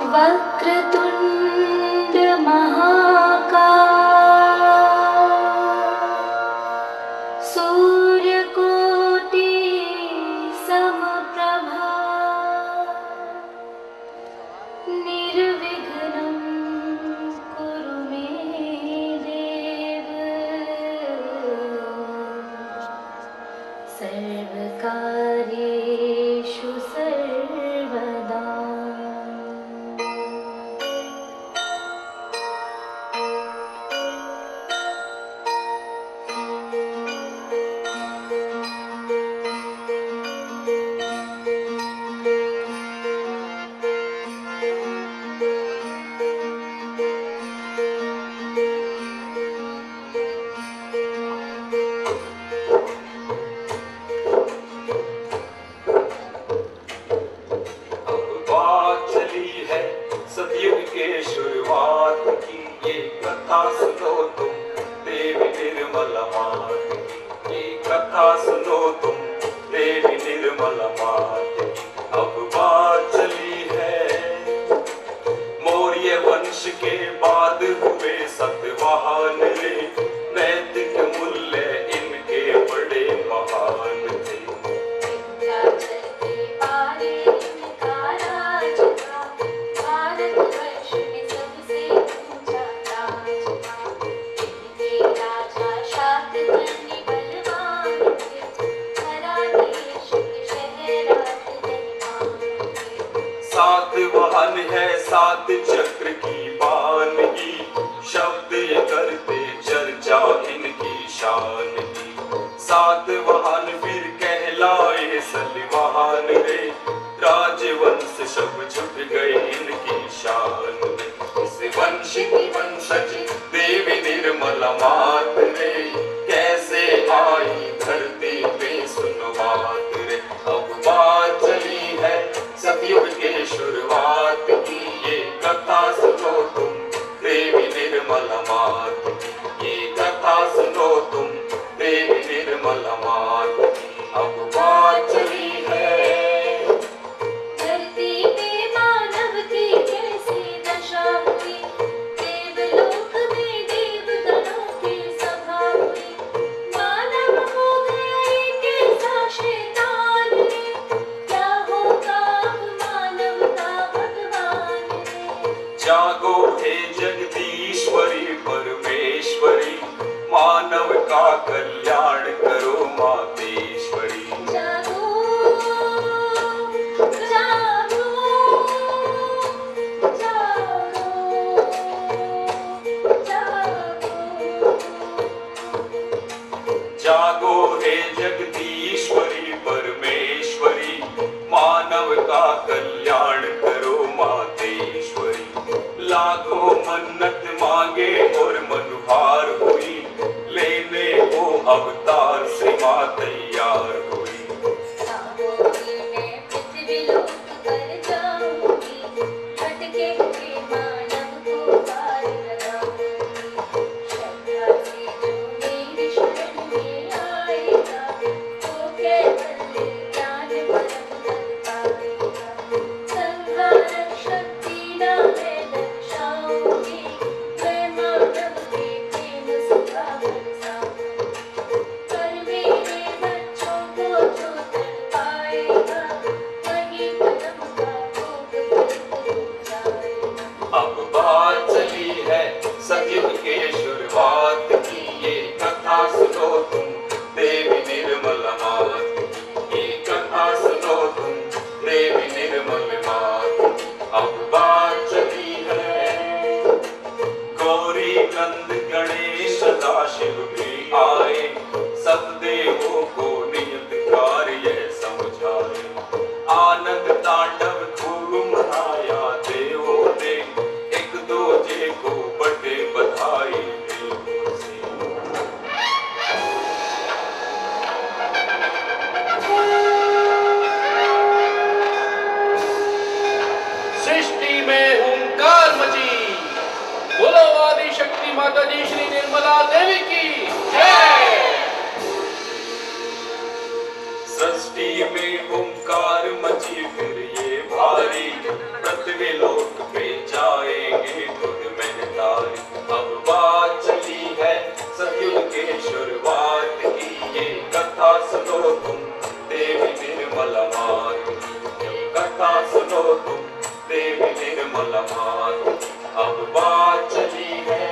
वक्रतुंड महाकाय सूर्यकोटि समप्रभा निर्विघ्नं कुरु मे देव सर्वकार्येषु सर्वदा। सतयुग के शुरुआत की ये कथा सुनो तुम देवी निर्मल मात की, ये कथा सुनो तुम देवी निर्मल मात की। अब बात चली है मौर्य वंश के बाद हुए सतवाहन रे, नैतिक मूल्य इनके बड़े महान थे। सात वाहन है सात चक्र की बान की, शब्द ये करते चर्चा इनकी शान की। सात वाहन फिर कहलाए सलवाहन रे, राजवंश सब झुक गए इनकी शान में। इस वंश की वंशज देवी निर्मला मात रे, कैसे आई धरती पे सुनो बात रे। अब बात चली है सतयुग के शुरुआत की, ये कथा सुनो तुम देवी निर्मला मात की, ये कथा सुनो तुम देवी निर्मला मात की। अब बात चली है धरती पे मानव की कैसी दशा हुई, देवलोक में देवगणों की सभा हुई। मानव हो गए कैसा शैतान रे, क्या होगा अब मानव का भगवान रे। जागो हे जगदीश्वरी परमेश्वरी, मानव का कल्याण करो मातेश्वरी। जागो जागो जागो जागो। जागो हे जगदीश्वरी परमेश्वरी, मानव का कल्याण करो मातेश्वरी। लाखों मन्नत मांगे और मनुहार हुई, लेने को अवतार से मां तैयार हुई। जागोगी मैं पृथ्वी लोक कर जाऊंगी, भटके हुए मानव को पार लगाऊंगी। श्रद्धा से जो मेरी शरण में आएगा, वो कैवल्य ज्ञान परम पद पाएगा। संहारक शक्ति ना मैं दर्शाऊंगी, मैं मानव के प्रेम सुधा बरसाऊंगी। पर मेरे बच्चों को जो तड़पाएगा, वही पदम का भोग फल जाएगा। अब बात चली है सतयुग के शुरुआत की, ये कथा सुनो तुम देवी निर्मल मात की, ये कथा सुनो तुम देवी निर्मल मात की। अब बात चली है गौरी नंद गणेश सदाशिव भी आए, सब देवों को नियत कार्य समझाए। आनंद तांडव खूब मनाया देवों ने, एक दूजे को बड़े बधाई देवों से। सृष्टि में हुंकार मची, बोलो आदि शक्ति माता जी श्री निर्मला देवी की जय। सृष्टि में हुंकार मची फिर ये भारी, पृथ्वी लोक पे निर्मल मात की। कथा सुनो तुम देवी निर्मल मात की, अब बात चली है।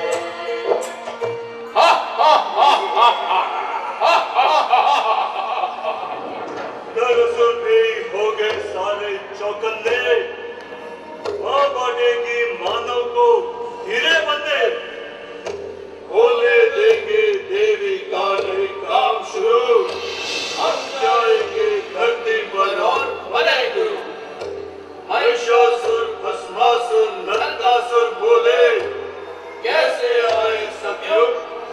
दरअसल भी हो गए सारे चौकन्ने, माँ बांटेगी मानव को हीरे बंदे, होने देंगे देवी का नहीं काम शुरू, अब जाएंगे धरती पर और बनेंगे। महिषासुर, भस्मासुर, नरकासुर बोले, कैसे आए सतयुग,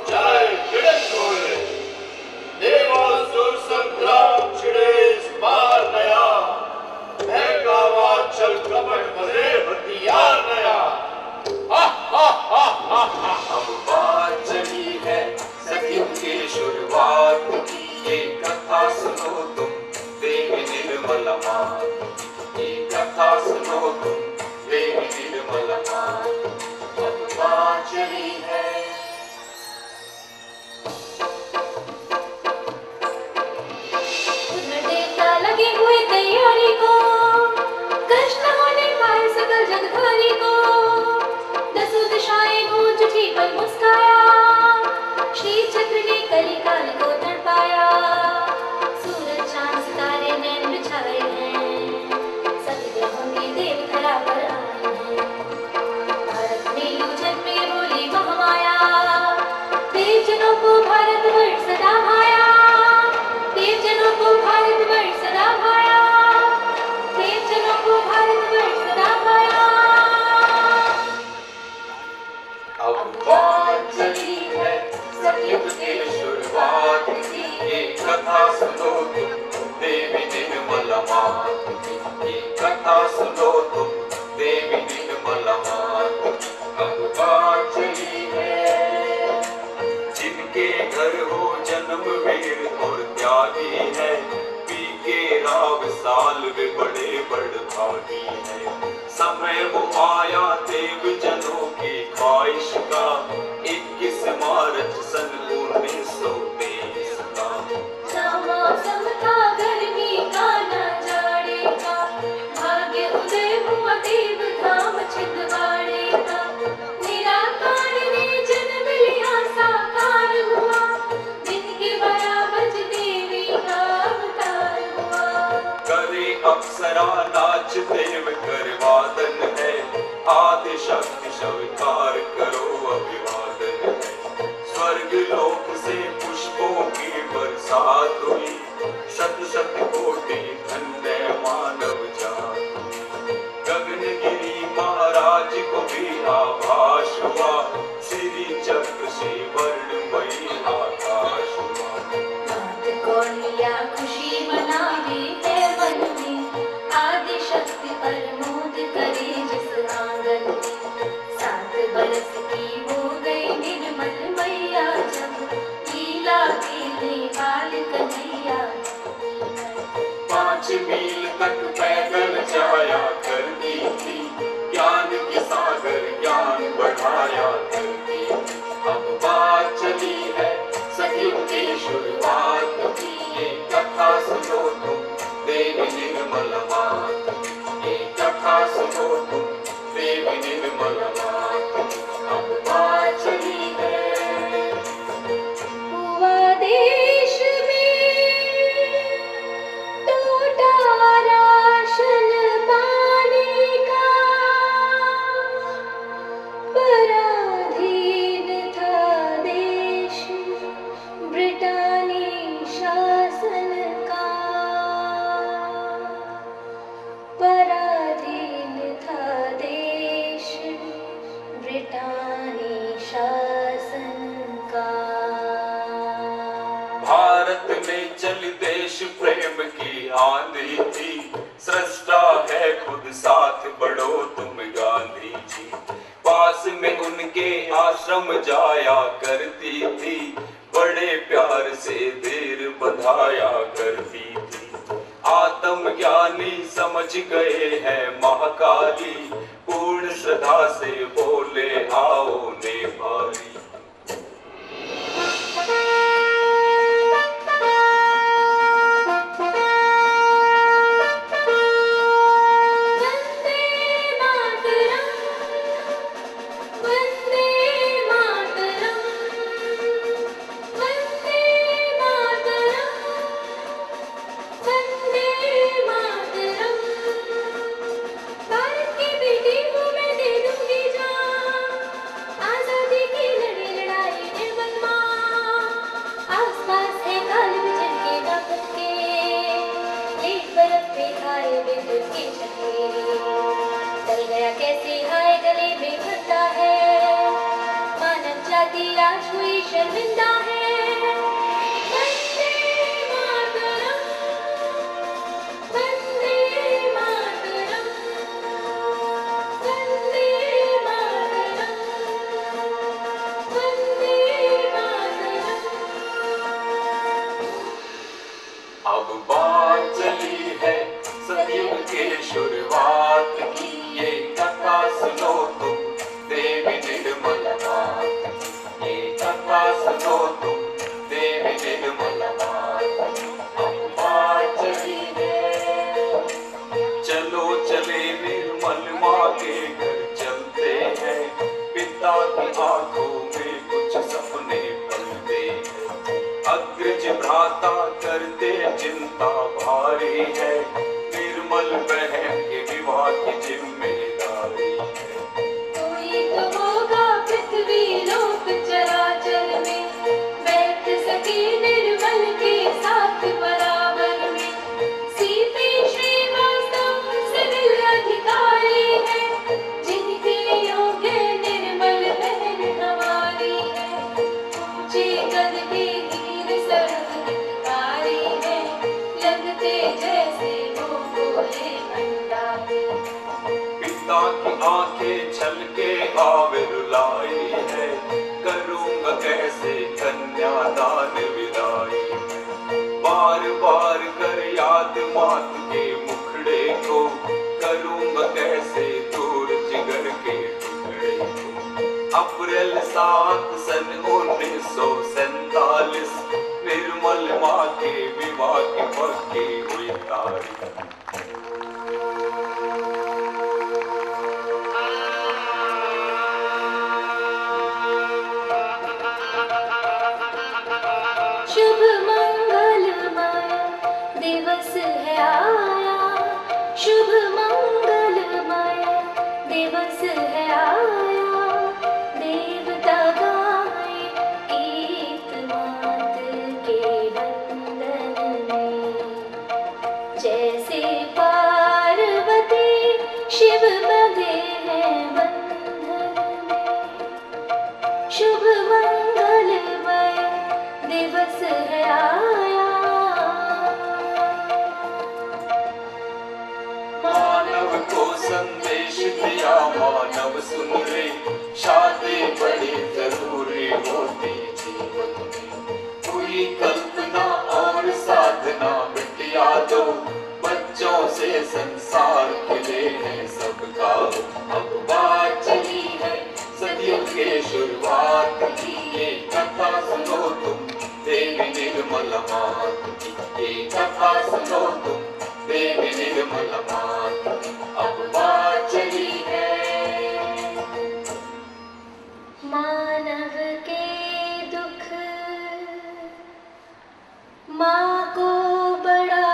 जाए किरण खोले। देवासुर संग्राम छिड़े इस बार नया, महकावा छल कपट भरे हथियार नया। अब बात चली है सतयुग की शुरुआत की, ये कथा सुनो तुम देवी निर्मल मात की। ये कथा सुनो तुम देवी निर्मल मात की, अब बात चली है। देवता लगे हुए तैयारी को, कष्ट होने पाए सकल जगधारी को। दसों दिशाएं गूंज उठी पर मुस्काया, श्री चक्र ने कली काल को तड़पाया। सूरज चांद सितारे नैन बिछाए हैं, सभी ग्रहों के देव धरा पर आए हैं। भारत में यूजन में बोली महामाया, देवजनों को भारतवर्ष सदा भाया। देवजनों को भारतवर्ष सदा भाया, देवजनों को भारतवर्ष सदा भाया। अब बात चली है सतयुग की शुरुआत की, ये कथा सुनो तुम देवी निर्मल मात की। ये कथा सुनो तुम देवी निर्मल मात की, अब बात चली है। जिनके घर हो जन्म वीर और त्यागी है, पी के राव साल वे बड़े बड़भागी है। समय वो आया देव जनों की ख्वाहिश का, 21 मार्च सन 1923 का। ना मौसम था गर्मी का ना जाड़े का, भाग्य उदय हुआ देव धाम छिंदवाड़े का। निराकार ने जन्म लिया साकार हुआ, दिन के बराबर देवी का अवतार हुआ। करे अप्सरा नाच देव कर वादन है, आदि शक्ति स्वीकार करो अभिवादन है। स्वर्ग लोक से पुष्पों की बरसात हुई, शत शत कोटि धन्य मानव जात। गगनगिरी महाराज को भी आभास हुआ, श्री चक्र से वर्णमयी आकाश हुआ। बात कौलिया खुशी मनावे है मन में, आदि शक्ति पर मोद करे जिस आंगन में। 7 बरस की हो गई निर्मल मैया, जब लीला खेले बाल कन्हैया। 5 मील तक पैदल जाया करती थी, ज्ञान के सागर ज्ञान बढ़ाया करती थी। अब बात चली है सतयुग की शुरुआत की, ये कथा सुनो तुम देवी निर्मल मात की। ये कथा सुनो तुम देवी निर्मल मात की, अब बात चली है। हुआ देश में टूटा राशन पानी का, पराधीन था देश ब्रिटानी शासन का। पराधीन था देश ब्रिटानी शासन का। भारत में चल देश प्रेम की आंधी थी, सृष्टा है खुद साथ बढ़ो तुम गांधी जी। पास में उनके आश्रम जाया करती थी, बड़े प्यार से देर बधाया करती थी। आत्मज्ञानी समझ गए हैं महाकाली, पूर्ण श्रद्धा से बोले आओ नेपाली। में खाए विद्युत के चक्के, चल गया कैसे हाय गले में फंसा है, मानव जाति आज हुई शर्मिंदा है। अब बात चली है सतयुग के शुरुआत की, ये कथा सुनो तुम देवी निर्मल मात की, ये कथा सुनो तुम देवी निर्मल मात की। अब बात चली है, चलो चले निर्मल माँ के घर चलते हैं, पिता की आंखों में कुछ सपने पलते हैं, अग्रज भ्राता करते चिंता भारी है, निर्मल बहन के विवाह की जिम्मेदारी है। कोई तो होगा पृथ्वी लोक चराचर में, बैठ सके निर्मल के साथ बराबर में, सीते श्रीवास्तव सिविल अधिकारी है, जिनके योग्य निर्मल बहन हमारी है, ऊंचे कद के धीर सड़क हितकारी है, लगते जैसे वो गोले अंडारे। पिता की आंखें छलके आवे रुलाई है, करूंगा कैसे कन्यादान विदाई है, बार बार कर याद मात के मुखड़े को, करूंगा कैसे दूर जिगर के टुकड़े को। अप्रैल 7 सन 1947 निर्मल माँ के विवाह की पक्की हुई तारीख। शुभ मंगलमय दिवस है आया, शुभ मंगलमय दिवस है आया, देवता गाए गीत मात के वंदन में, जैसे पार्वती शिव बंधे हैं बंधन में। शुभ मंगलमय दिवस है आया। मानव को संदेश दिया मानव सुन ले, शादी बड़ी जरूरी होती जीवन में, हुई कल्पना और साधना बिटिया दो, बच्चों से संसार खिले हैं सबका। अब बात चली है सदियों के शुरुआत की, ये कथा सुनो तुम देवी निर्मल मात की, ये कथा सुनो तुम देवी निर्मल मात की। अब बात चली है मानव के दुख माँ को बड़ा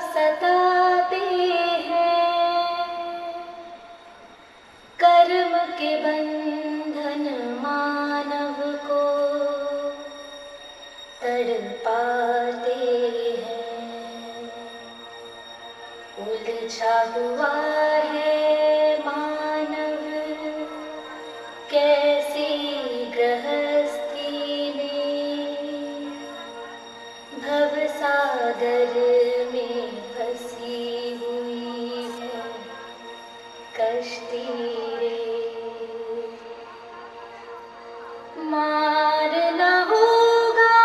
सताते हैं, कर्म के बंधन मानव को तड़पाते हैं, उलझा हुआ है मानव कैसी गृहस्थी में, भवसागर में फंसी हुई है कश्ती रे। मारना होगा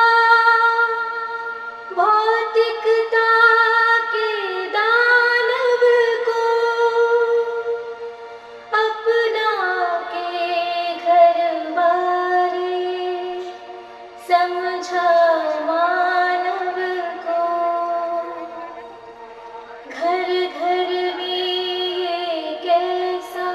भौतिकता के दानव को, अपना के घर बारे समझा मानव को, घर घर में ये कैसा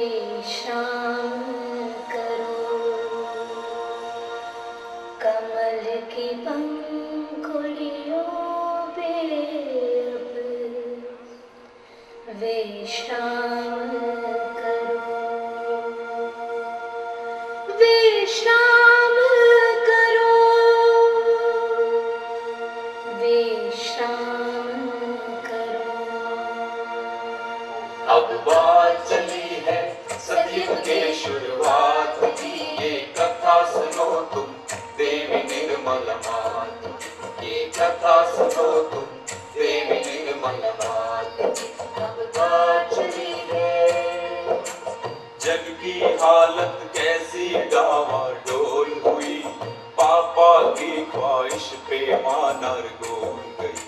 विश्राम करो, कमल की पंखुड़ियों पे अब विश्राम करो, विश्राम करो, विश्राम करो। अब बात चली है सतयुग के शुरुआत की, ये कथा सुनो तुम देवी निर्मल मात की, ये कथा सुनो तुम देवी निर्मल मात की। अब बात चली है जग की हालत कैसी डावाडोल हुई, पापा की ख्वाहिश पे मां नरगोल गई,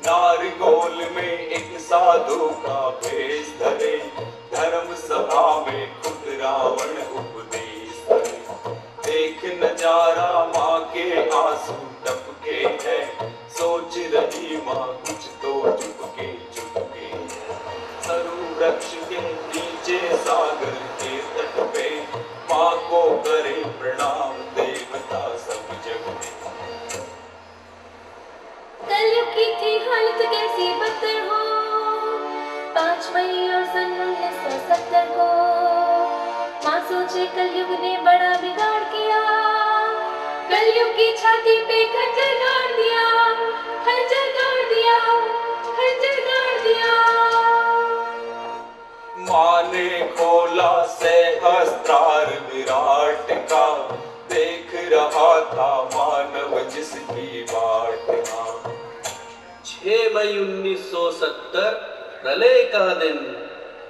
नारगोल में एक साधु का भेष धरे, धर्म सभा में खुद रावण उपदेश करे। देख नजारा माँ के आंसू टपके है, सोच रही माँ कुछ तो चुपके चुपके है। सरू वृक्ष के नीचे सागर के तट पे, माँ को करे प्रणाम देवता सब जग में। कलयुग की थी हालत कैसी बदतर हो, 5 मई और सन 1970 को माँ सोचे कलयुग ने बड़ा बिगाड़ किया, कलयुग की छाती पे खंजर गाड़ दिया, खंजर गाड़ दिया, खंजर गाड़ दिया। माँ ने खोला सहस्त्रार विराट का, देख रहा था मानव जिसकी बाट। 6 मई 1970 प्रलय का दिन,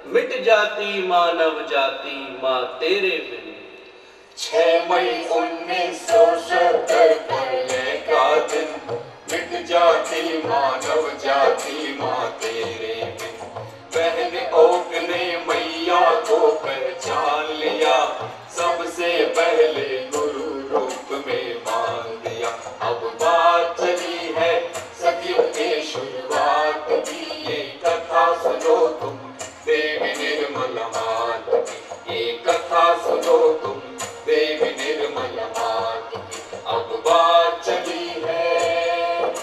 मिट जाती मानव जाति माँ तेरे बिन। 6 मई 1970 प्रलय का दिन, मिट जाती मानव जाति माँ तेरे बिन। बहन ओक ने मैया को पहचान लिया, सबसे पहले गुरु रूप में मान दिया। अब बात चली है सतयुग के शुरुआत की, ये कथा सुनो तुम देवी निर्मल मात की, ये कथा सुनो तुम देवी निर्मल मात की। अब बात चली है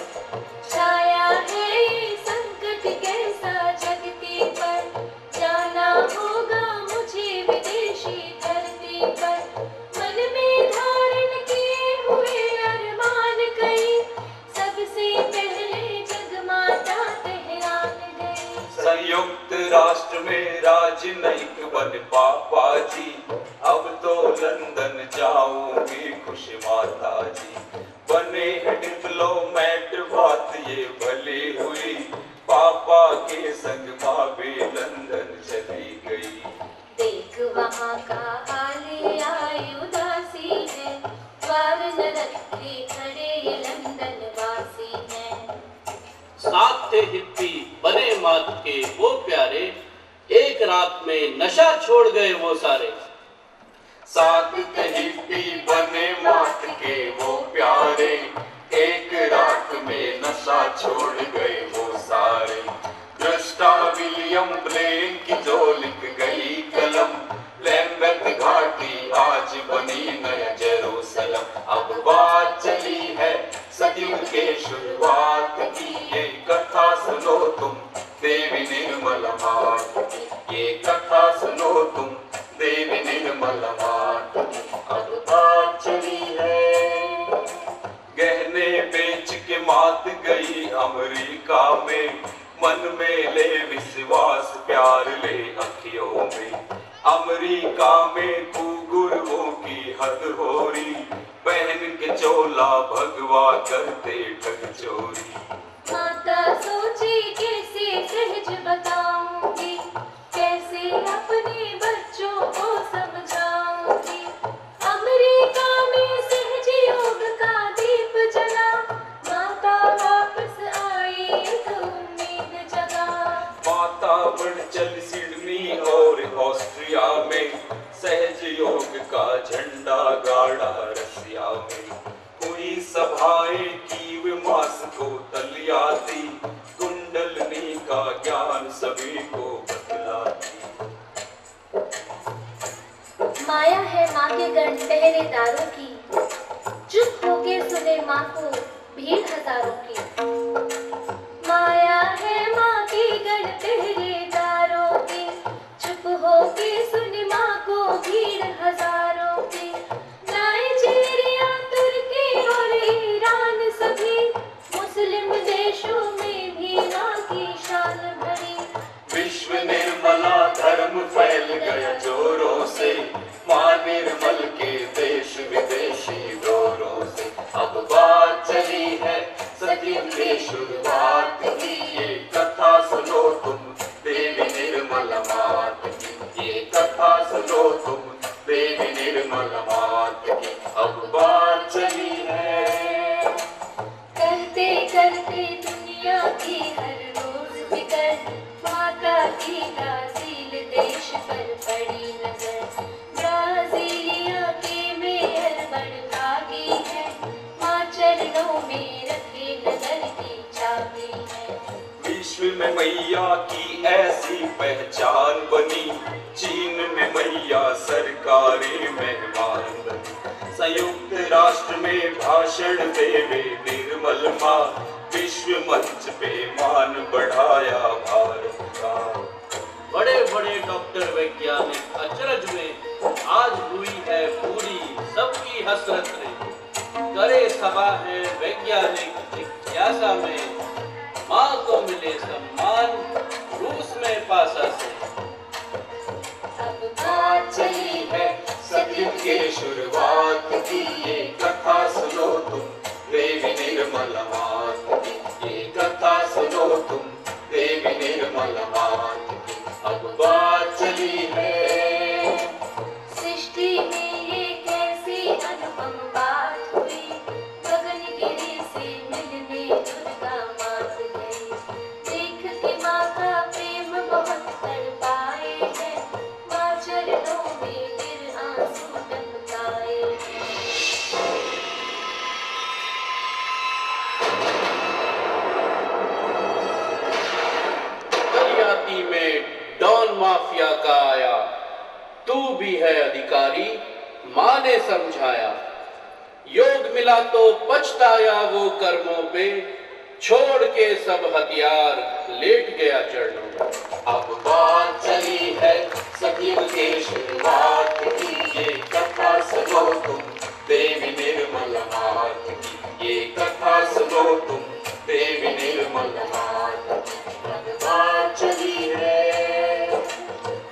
छाया है ये संकट कैसा जगती पर, जाना होगा मुझे विदेशी धरती पर, मन में धारण किए हुए अरमान कई, सबसे पहले जगमाता तेहरान गई। संयुक्त राष्ट्र में राजनयिक बन पापा जी, अब तो लंदन जाऊंगी खुश माता जी। बने डिप्लोमेट बात ये भली हुई, पापा के संग माँ भी लंदन चली गई। देख वहाँ का हाल आए उदासी है, द्वार न रखे खड़े ये लंदन वासी हैं। साथ थे हिप्पी बने मात के वो प्यारे, एक रात में नशा छोड़ गए वो सारे। साथ थे हिप्पी बने मात के वो प्यारे, एक रात में नशा छोड़ गए वो सारे। दृष्टा विलियम ब्लेन की जो लिख गई कलम, लैम्बेथ घाटी आज बनी नया जेरूसलम। अब बात चली है सतयुग के शुरुआत की, ये कथा सुनो तुम देवी निर्मल मात की, ये कथा सुनो तुम देवी निर्मल मात की। अब बात चली है गहने बेच के मात गई अमेरिका में, मन में ले विश्वास प्यार ले अखियों में। अमेरिका में कुगुरुओं की हद हो रही, बहन के चोला भगवा करते ठग चोरी। माता सोची कैसे सहज बताऊंगी, कैसे अपने बच्चों को समझाऊंगी। अमेरिका में सहज योग का दीप जला, माता वापस आई एक उम्मीद जगा। माता बढ़चल सिडनी और ऑस्ट्रिया में, सहज योग का झंडा गाड़ा रसिया में। हुई सभाएं कीव मास को तलियाती, कुंडलनी का ज्ञान सभी माया है माँ के गण पहरेदारों की, चुप होके सुने माँ को भीड़ हजारों की। माया है माँ के गण पहरेदारों की, चुप होके सुने माँ को भीड़ हजारों की। नाइजीरिया, तुर्की और ईरान सभी मुस्लिम देशों में भी माँ की शान भरी। विश्व निर्मला धर्म फैल गया जोरों से, माँ निर्मल के देश विदेशी दौरों से। अब बात चली है सतयुग की शुरुआत की, ये कथा सुनो तुम देवी निर्मल मात की, ये कथा सुनो तुम देवी निर्मल मात की। अब बात चली है करते करते दुनिया की हर रोज फिकर, माता की ब्राजील देश पर पड़ी नजर। ब्राजीलिया के मेयर बड़भागी है, माँ चरणों में रखे नजर की चाबी है। विश्व में मैया की ऐसी पहचान बनी, चीन में मैया सरकारी मेहमान बनी। संयुक्त राष्ट्र में भाषण देवे निर्मल माँ, विश्व मंच पे मान बढ़ाया भारत का। बड़े बड़े डॉक्टर वैज्ञानिक अचरज में आज हुई है पूरी सबकी हसरत रे। करे सभा है वैज्ञानिक जिज्ञासा में, माँ को मिले सम्मान रूस में पासा से। अब बात चली है सतयुग की शुरुआत की, ये कथा सुनो तुम देवी निर्मल मात की, ये कथा सुनो तुम देवी निर्मल मात की। अब बात चली है सृष्टि में ये कैसी अनुपम बात हुई, गगनगिरी से मिलने दुर्गा मात गई। देख के माँ का प्रेम बहुत तड़पाए है, माँ चरणों में गिर आंसू टपकाए हैं। करियाती में डॉन माफिया का आया, तू भी है अधिकारी, माँ ने समझाया। योग मिला तो पछताया वो कर्मों पे, छोड़ के सब हथियार लेट गया चरणों में। अब बात चली है सतयुग की शुरुआत की, ये कथा सुनो तुम देवी निर्मल मात की, ये कथा सुनो तुम देवी निर्मल मात की। अब बात चली है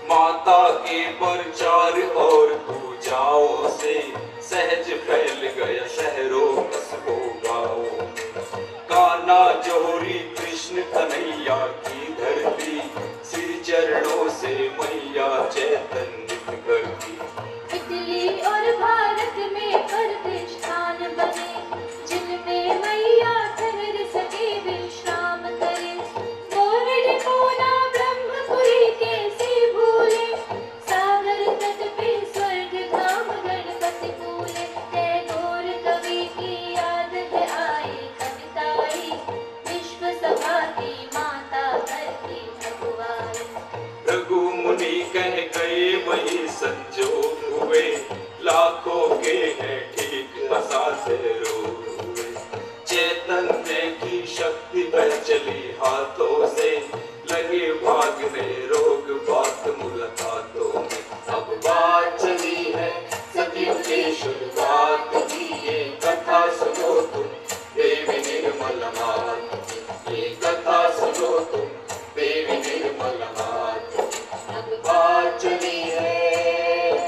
माता के प्रचार और पूजाओं से, सहज फैल गया शहरों कस्बों गाँवों। कान्हा जोहरी कृष्ण कन्हैया की धरती, श्री चरणों से मैया चैतन्यित करती। इटली और भारत में प्रतिष्ठान बने, जिनमें मैया ठहर सके विश्राम करे। गोरड कोना ब्रह्मपुरी कैसे भूले, सागर तट पे स्वर्ग धाम गणपति फूले। टैगोर कवि की याद है आई कविताई, विश्व सभा की माता धरती भगवाई। रघु मुनि कह गए वही संजोग हुए, लाखों के हैं ठीक हंसाते रोग हुए। चैतन्य की शक्ति बह चली हाथों से, लगे भागने रोग बात मुलाकातों में। अब बात चली है सतयुग की शुरुआत की, ये कथा सुनो तुम देवी निर्मल मात की, ये कथा सुनो तुम देवी निर्मल मात की। अब बात चली है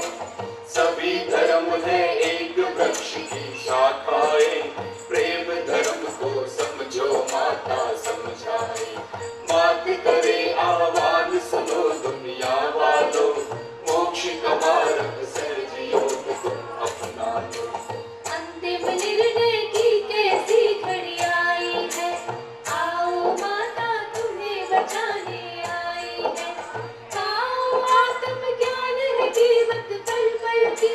सभी धर्म है एक वृक्ष की शाखाएं, प्रेम धर्म को समझो माता समझाए। बात करे आह्वान सुनो दुनिया वालों, मोक्ष का मार्ग सहज योग तुम अपना लो। अंतिम निर्णय की कैसी घड़ी आई है, आओ माता तुम्हें बचाने आई है। आओ आत्म ज्ञान है जीवत पल पल की,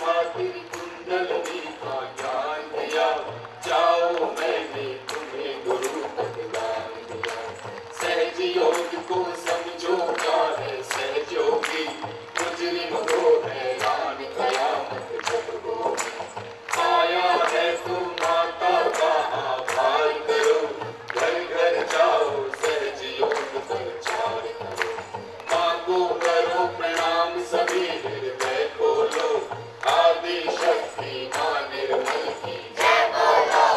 खातिर कुंडलनी का ज्ञान दिया, जाओ मैंने तुम्हें गुरु तक दान दिया। सहज योग को समझो क्या है सहज योगी, मुजरिम हो हैरान कयामत जब होगी। आया है तो माता का आभार करो, घर घर जाओ सहज योग प्रचार करो। माँ को करो प्रणाम सभी हृदय खोलो, आदि शक्ति माँ निर्मल की जय बोलो,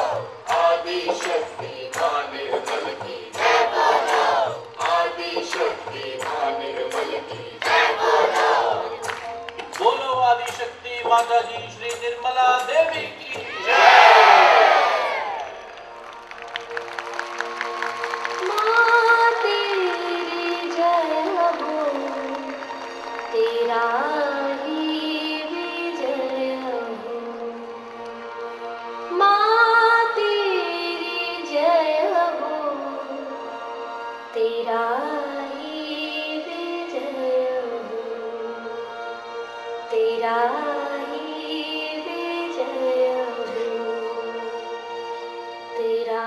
आदि शक्ति माँ निर्मल की जय बोलो, आदि शक्ति माँ निर्मल की जय बोलो। बोलो आदि शक्ति माता जी श्री निर्मला देवी की माँ तेरी जय हो, तेरा ही विजय हो। माँ तेरी जय हो, तेरा ही विजय हो, तेरा ही विजय हो, तेरा